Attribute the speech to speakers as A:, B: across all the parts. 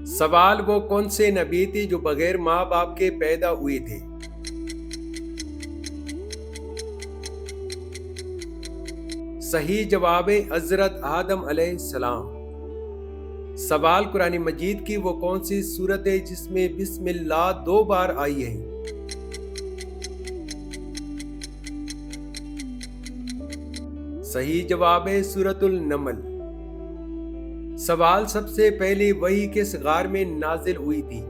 A: سوال: وہ کون سے نبی تھے جو بغیر ماں باپ کے پیدا ہوئے تھے؟ صحیح جواب ہے حضرت آدم علیہ السلام۔ سوال: قرآن مجید کی وہ کون سی سورت ہے جس میں بسم اللہ 2 بار آئی ہے؟ صحیح جواب ہے سورۃ النمل۔ سوال: سب سے پہلے وحی کس غار میں نازل ہوئی تھی؟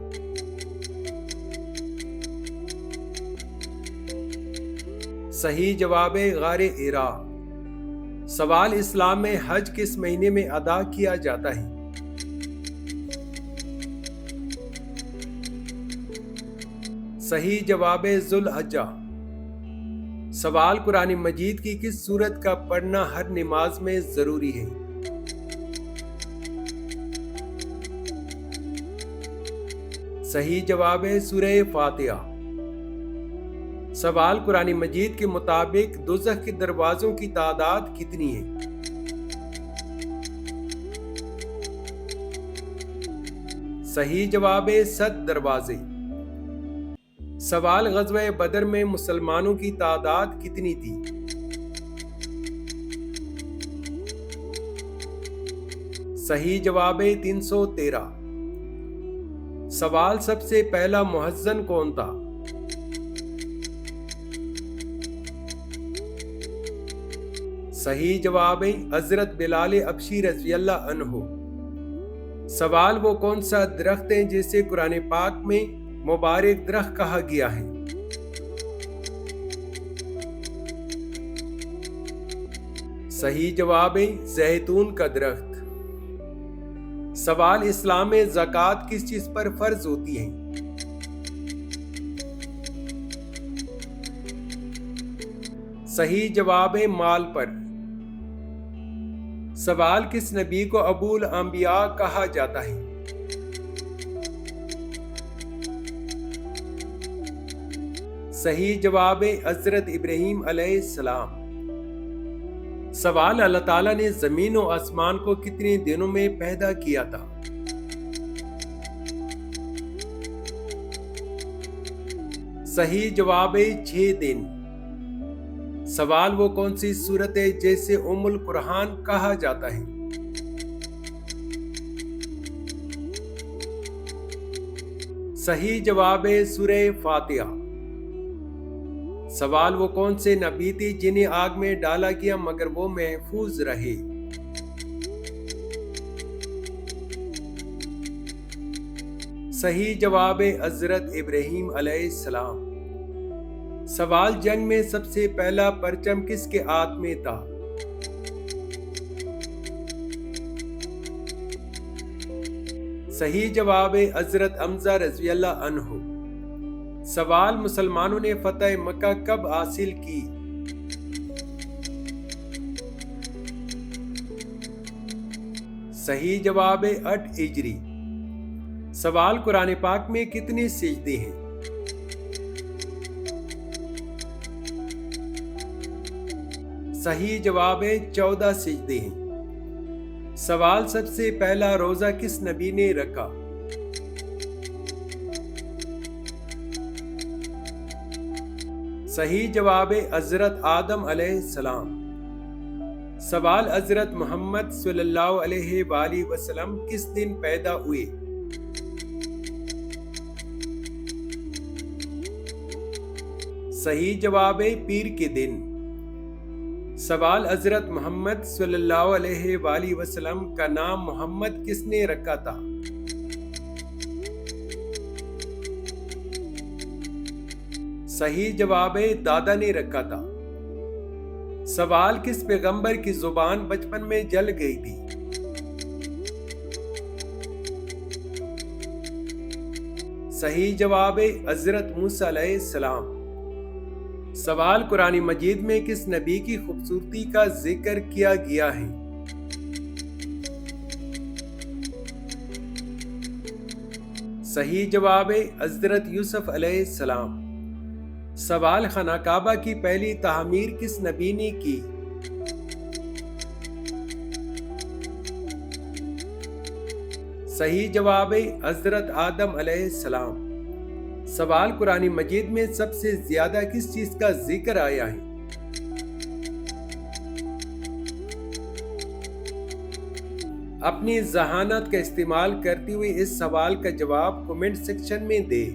A: صحیح جواب ہے غار حرا۔ سوال: اسلام میں حج کس مہینے میں ادا کیا جاتا ہے؟ صحیح جواب ہے ذو الحجہ۔ سوال: قرآن مجید کی کس سورت کا پڑھنا ہر نماز میں ضروری ہے؟ صحیح جواب ہے سورہ فاتحہ۔ سوال: قرآن مجید کے مطابق دوزخ کے دروازوں کی تعداد کتنی ہے؟ صحیح جواب ہے 7 دروازے۔ سوال: غزوہ بدر میں مسلمانوں کی تعداد کتنی تھی؟ صحیح جواب ہے 313۔ سوال: سب سے پہلا مؤذن کون تھا؟ صحیح جواب ہے حضرت بلال حبشی رضی اللہ عنہ۔ سوال: وہ کون سا درخت ہے جسے قرآن پاک میں مبارک درخت کہا گیا ہے؟ صحیح جواب ہے زیتون کا درخت۔ سوال: اسلام میں زکوٰۃ کس چیز پر فرض ہوتی ہے؟ صحیح جواب ہے مال پر۔ سوال: کس نبی کو ابو الانبیاء کہا جاتا ہے؟ صحیح جواب ہے حضرت ابراہیم علیہ السلام۔ سوال: اللہ تعالیٰ نے زمین و آسمان کو کتنے دنوں میں پیدا کیا تھا؟ صحیح جواب ہے 6 دن۔ سوال: وہ کون سی سورت ہے جسے ام القرآن کہا جاتا ہے؟ صحیح جواب ہے سورہ فاتحہ۔ سوال: وہ کون سے نبی تھے جنہیں آگ میں ڈالا گیا مگر وہ محفوظ رہے؟ صحیح جواب ہے حضرت ابراہیم علیہ السلام۔ سوال: جنگ میں سب سے پہلا پرچم کس کے ہاتھ میں تھا؟ صحیح جواب ہے حضرت حمزہ رضی اللہ عنہ۔ سوال: مسلمانوں نے فتح مکہ کب حاصل کی؟ صحیح جواب ہے 8 ہجری۔ سوال: قرآن پاک میں کتنے سجدے ہیں؟ صحیح جواب ہے 14 سجدے ہیں۔ سوال: سب سے پہلا روزہ کس نبی نے رکھا؟ صحیح جواب ہے حضرت آدم علیہ السلام۔ سوال: حضرت محمد صلی اللہ علیہ وآلہ وسلم کس دن پیدا ہوئے؟ صحیح جواب ہے پیر کے دن۔ سوال: حضرت محمد صلی اللہ علیہ وآلہ وسلم کا نام محمد کس نے رکھا تھا؟ صحیح جواب ہے دادا نے رکھا تھا۔ سوال: کس پیغمبر کی زبان بچپن میں جل گئی تھی؟ صحیح جواب ہے حضرت موسیٰ علیہ السلام۔ سوال: قرآن مجید میں کس نبی کی خوبصورتی کا ذکر کیا گیا ہے؟ صحیح جواب ہے حضرت یوسف علیہ السلام۔ سوال: خانہ کعبہ کی پہلی تعمیر کس نبی نے کی؟ صحیح جواب ہے حضرت آدم علیہ السلام۔ سوال قرآن مجید میں سب سے زیادہ کس چیز کا ذکر آیا ہے؟ اپنی ذہانت کا استعمال کرتے ہوئے اس سوال کا جواب کمنٹ سیکشن میں دے۔